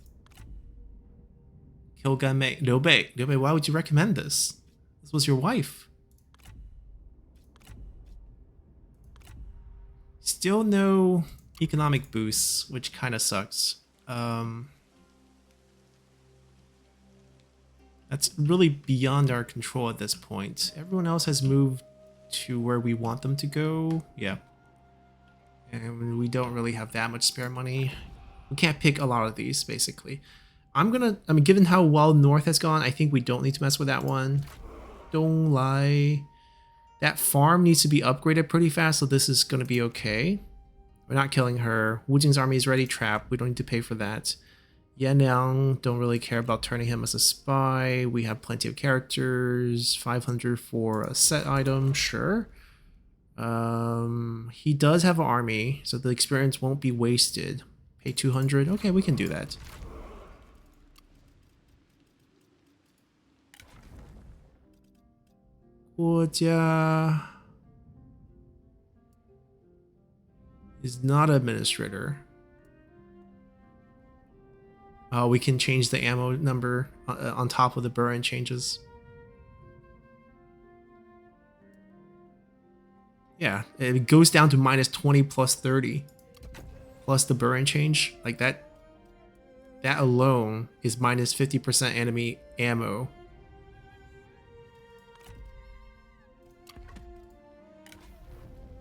Kill Gan Mei. Liu Bei. Liu Bei, why would you recommend this? This was your wife. Still no economic boosts, which kind of sucks. That's really beyond our control at this point. Everyone else has moved to where we want them to go. Yeah. And we don't really have that much spare money. We can't pick a lot of these, basically. I mean, given how well North has gone, I think we don't need to mess with that one. Don't lie. That farm needs to be upgraded pretty fast, so this is going to be okay. We're not killing her. Wu Jing's army is ready trapped. We don't need to pay for that. Yan Liang, don't really care about turning him as a spy. We have plenty of characters. 500 for a set item, sure. He does have an army, so the experience won't be wasted. Pay 200. Okay, we can do that. Guojia is not an administrator. We can change the ammo number on top of the burn changes. Yeah, it goes down to -20 plus 30. Plus the burn change. Like that alone is -50% enemy ammo.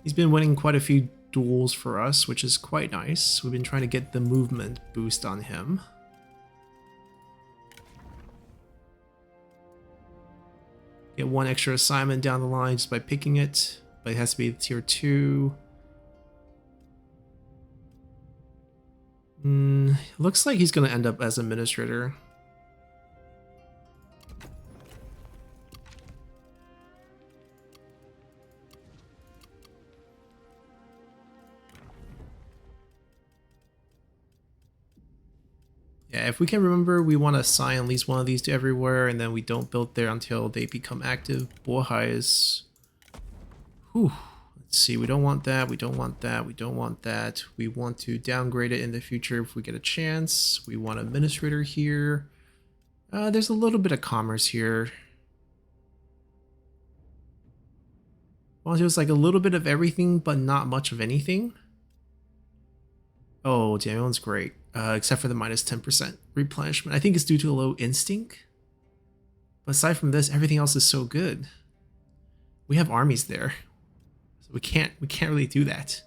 He's been winning quite a few duels for us, which is quite nice. We've been trying to get the movement boost on him. Get one extra assignment down the line just by picking it, but it has to be tier 2. Looks like he's going to end up as administrator. Yeah, if we can remember, we want to assign at least one of these to everywhere, and then we don't build there until they become active. Bohai is... Whew. Let's see, we don't want that, we don't want that, we don't want that. We want to downgrade it in the future if we get a chance. We want administrator here. There's a little bit of commerce here. Well, it was like a little bit of everything, but not much of anything. Oh, Daniel's great. Except for the -10% replenishment. I think it's due to a low instinct. But aside from this, everything else is so good. We have armies there. So we can't really do that.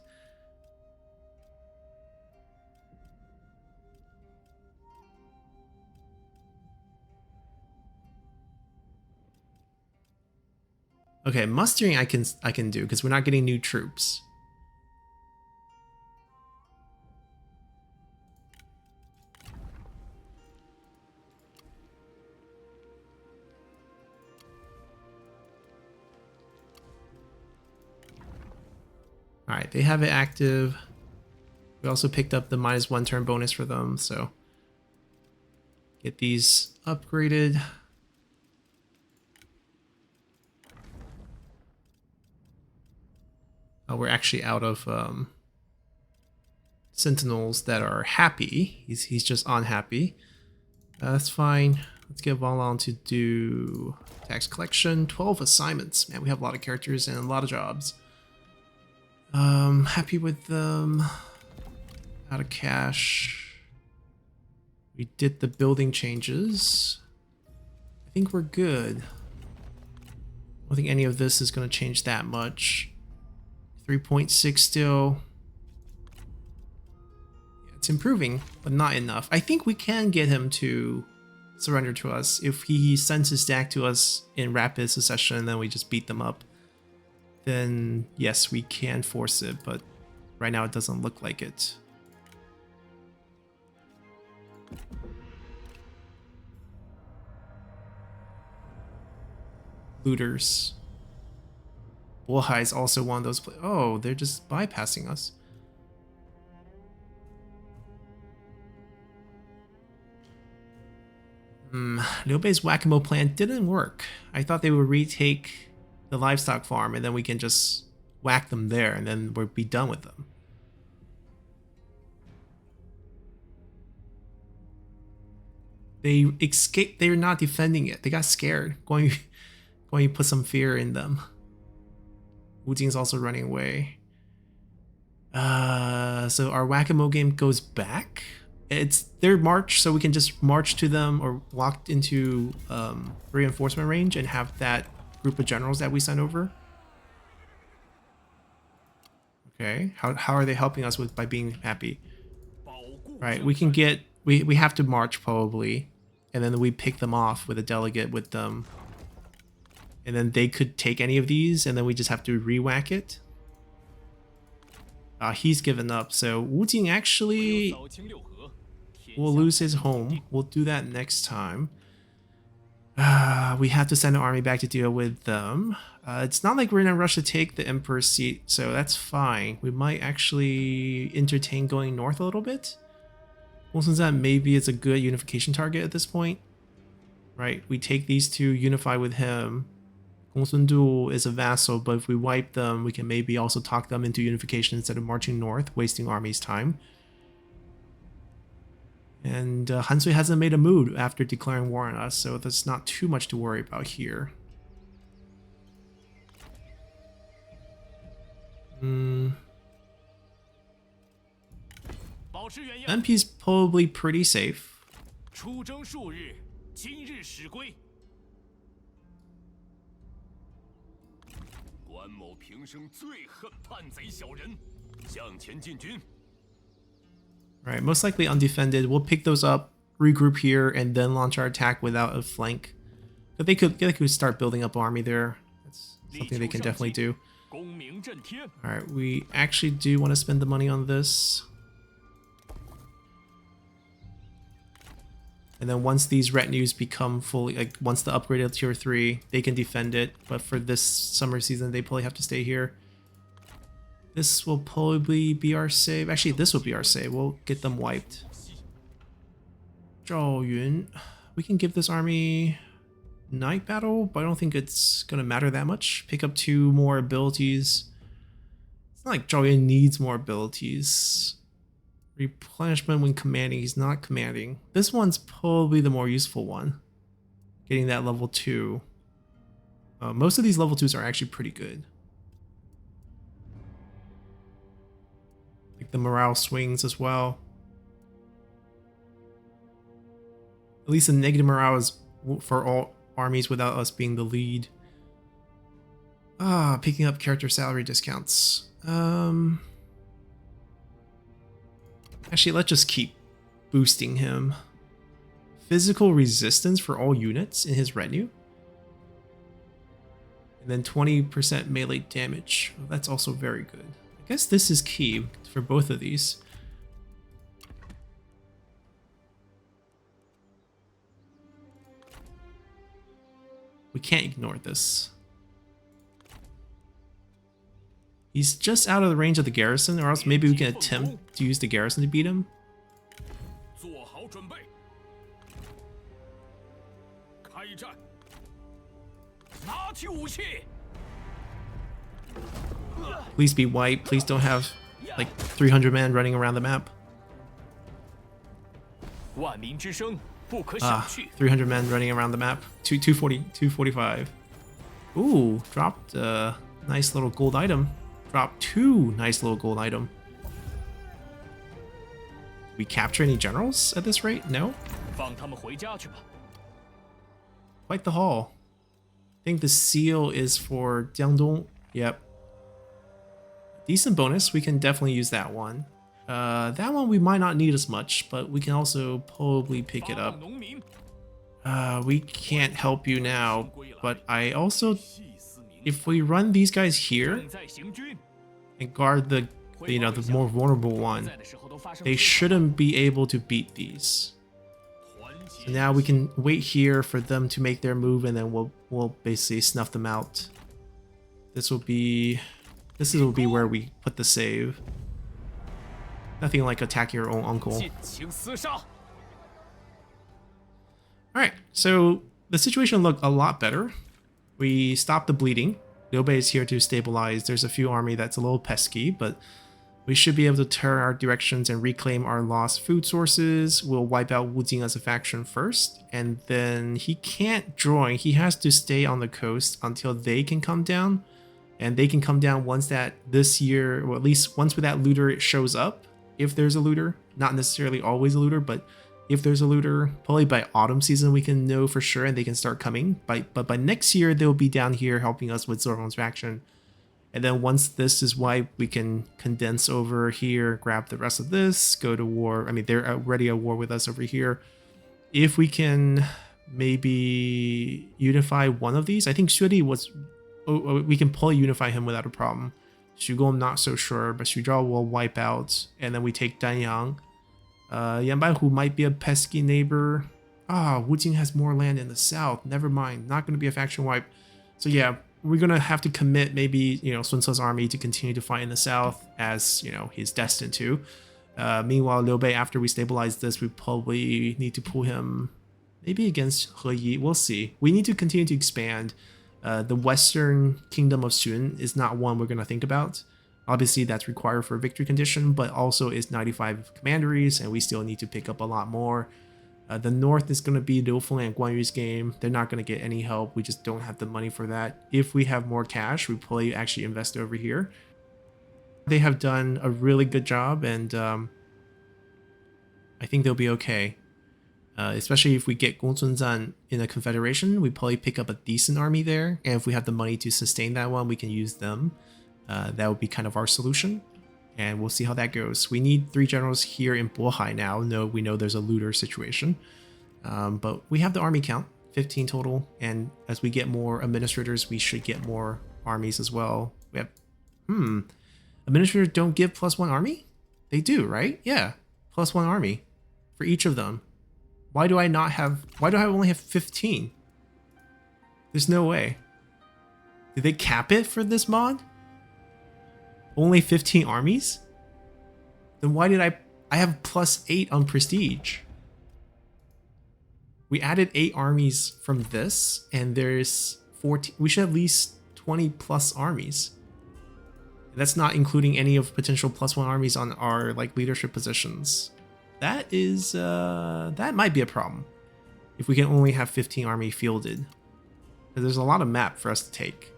Okay, mustering I can do because we're not getting new troops. Alright, they have it active. We also picked up the -1 turn bonus for them, so get these upgraded. We're actually out of sentinels that are happy. He's just unhappy. That's fine. Let's get Valon to do tax collection. 12 assignments. Man, we have a lot of characters and a lot of jobs. Happy with them. Out of cash. We did the building changes. I think we're good. I don't think any of this is going to change that much. 3.6 still. Yeah, it's improving, but not enough. I think we can get him to surrender to us. If he sends his stack to us in rapid succession and then we just beat them up, then yes, we can force it, but right now it doesn't look like it. Looters. Bohai is also one of those. Oh, they're just bypassing us. Liu Bei's whack-a-mole plan didn't work. I thought they would retake the livestock farm and then we can just whack them there and then we'll be done with them. They escaped. They're not defending it. They got scared. Going to put some fear in them. Wu Jing's also running away. So our whack-a-mole game goes back. it's their march, so we can just march to them or walk into reinforcement range and have that group of generals that we sent over. Okay, how are they helping us with by being happy? Right, we can get we have to march probably, and then we pick them off with a delegate with them, and then they could take any of these, and then we just have to re-whack it. He's given up, so Wu Jing actually will lose his home. We'll do that next time. We have to send an army back to deal with them. It's not like we're in a rush to take the Emperor's seat, so that's fine. We might actually entertain going north a little bit. Since that maybe it's a good unification target at this point. Right, we take these two, unify with him. Gongsun is a vassal, but if we wipe them, we can maybe also talk them into unification instead of marching north, wasting army's time. And Han Sui hasn't made a move after declaring war on us, so there's not too much to worry about here. Nanpi's probably pretty safe. Right, most likely undefended. We'll pick those up, regroup here, and then launch our attack without a flank. But they could start building up army there. That's something they can definitely do. Alright, we actually do want to spend the money on this. And then once these retinues become fully, like once the upgraded tier 3, they can defend it. But for this summer season, they probably have to stay here. This will probably be our save. Actually, this will be our save. We'll get them wiped. Zhao Yun. We can give this army night battle, but I don't think it's going to matter that much. Pick up 2 more abilities. It's not like Zhao Yun needs more abilities. Replenishment when commanding. He's not commanding. This one's probably the more useful one. Getting that level 2. Most of these level 2s are actually pretty good. Like the morale swings as well. At least the negative morale is for all armies without us being the lead. Picking up character salary discounts. Actually, let's just keep boosting him. Physical resistance for all units in his retinue. And then 20% melee damage. Well, that's also very good. I guess this is key for both of these. We can't ignore this. He's just out of the range of the garrison, or else maybe we can attempt to use the garrison to beat him. Please be white. Please don't have like 300 men running around the map. 300 men running around the map. 245. Ooh, dropped a nice little gold item. Dropped 2 nice little gold item. We capture any generals at this rate? No. Quite the haul. I think the seal is for Jiangdong. Yep. Decent bonus. We can definitely use that one. That one we might not need as much, but we can also probably pick it up. We can't help you now, but I also, if we run these guys here and guard the the more vulnerable one, they shouldn't be able to beat these. So now we can wait here for them to make their move, and then we'll basically snuff them out. This will be where we put the save. Nothing like attacking your own uncle. Alright, so the situation looked a lot better. We stopped the bleeding. Liu Bei is here to stabilize. There's a few army that's a little pesky, but we should be able to turn our directions and reclaim our lost food sources. We'll wipe out Wu Jing as a faction first, and then he can't join. He has to stay on the coast until they can come down. And they can come down once that this year, or at least once that looter shows up. if there's a looter. Not necessarily always a looter, but if there's a looter, probably by autumn season we can know for sure and they can start coming. But by next year, they'll be down here helping us with Zoro's faction. And then once this is wiped, we can condense over here, grab the rest of this, go to war. I mean, they're already at war with us over here. If we can maybe unify one of these, I think Shuedi was... we can probably unify him without a problem. Shugo, I'm not so sure, but Shuzhou will wipe out, and then we take Danyang. Yanbai, who might be a pesky neighbor. Wujing has more land in the south. Never mind, not going to be a faction wipe. So yeah, we're going to have to commit maybe, Sun Ce's army to continue to fight in the south as, he's destined to. Meanwhile, Liu Bei, after we stabilize this, we probably need to pull him maybe against He Yi. We'll see. We need to continue to expand. The western kingdom of Xun is not one we're going to think about. Obviously, that's required for a victory condition, but also is 95 commanderies, and we still need to pick up a lot more. The north is going to be Liu Feng and Guan Yu's game. They're not going to get any help. We just don't have the money for that. If we have more cash, we probably actually invest over here. They have done a really good job, and I think they'll be okay. Especially if we get Gongsun in a confederation, we probably pick up a decent army there. And if we have the money to sustain that one, we can use them. That would be kind of our solution. And we'll see how that goes. We need 3 generals here in Bohai now. No, we know there's a looter situation. But we have the army count, 15 total. And as we get more administrators, we should get more armies as well. We have, administrators don't give +1 army? They do, right? Yeah, +1 army for each of them. Why do I only have 15? There's no way. Did they cap it for this mod? Only 15 armies? Then why did I have +8 on prestige? We added 8 armies from this, and there's 14. We should have at least 20+ armies. That's not including any of potential +1 armies on our leadership positions. That is that might be a problem if we can only have 15 army fielded. There's a lot of map for us to take.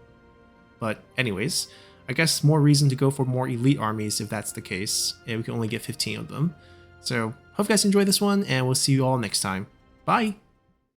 But anyways, I guess more reason to go for more elite armies if that's the case, and we can only get 15 of them. So hope you guys enjoyed this one, and we'll see you all next time. Bye!